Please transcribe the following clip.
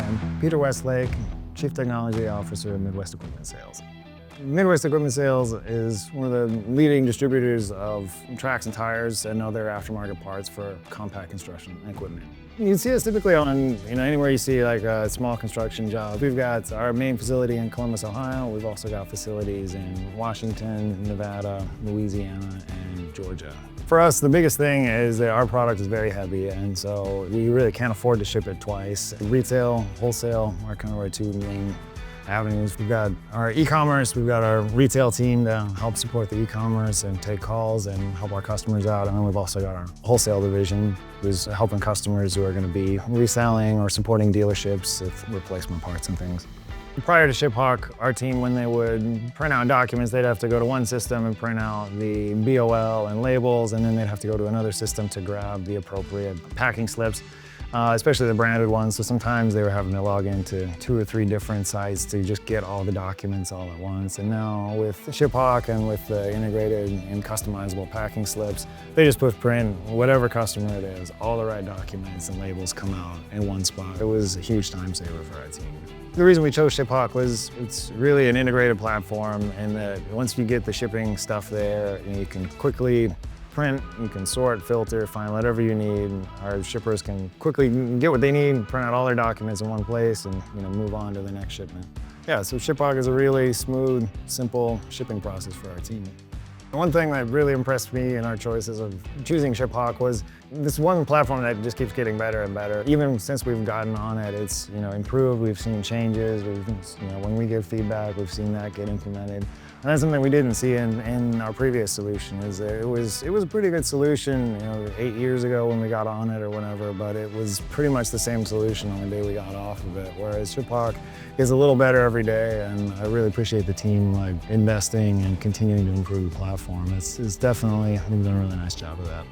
I'm Peter Westlake, Chief Technology Officer of Midwest Equipment Sales. Midwest Equipment Sales is one of the leading distributors of tracks and tires and other aftermarket parts for compact construction equipment. You see us typically on, anywhere you see like a small construction job. We've got our main facility in Columbus, Ohio. We've also got facilities in Washington, Nevada, Louisiana, and Georgia. For us, the biggest thing is that our product is very heavy, and so we really can't afford to ship it twice. Retail, wholesale are kind of our two main avenues. We've got our e-commerce, we've got our retail team to help support the e-commerce and take calls and help our customers out. And then we've also got our wholesale division, who's helping customers who are going to be reselling or supporting dealerships with replacement parts and things. Prior to ShipHawk, our team, when they would print out documents, they'd have to go to one system and print out the BOL and labels, and then they'd have to go to another system to grab the appropriate packing slips. Especially the branded ones, so sometimes they were having to log into 2 or 3 different sites to just get all the documents all at once. And now with ShipHawk and with the integrated and customizable packing slips, they just push print whatever customer it is, all the right documents and labels come out in one spot. It was a huge time saver for our team. The reason we chose ShipHawk was it's really an integrated platform, and that once you get the shipping stuff there, you can quickly print, you can sort, filter, find whatever you need. Our shippers can quickly get what they need, print out all their documents in one place, and move on to the next shipment. Yeah, so ShipHawk is a really smooth, simple shipping process for our team. One thing that really impressed me in our choices of choosing ShipHawk was this one platform that just keeps getting better and better. Even since we've gotten on it, it's improved. We've seen changes. When we give feedback, we've seen that get implemented. And that's something we didn't see in our previous solution. Is that it was a pretty good solution, 8 years ago when we got on it or whatever. But it was pretty much the same solution on the day we got off of it. Whereas ShipHawk is a little better every day, and I really appreciate the team investing and continuing to improve the platform. It's definitely, they've done a really nice job of that.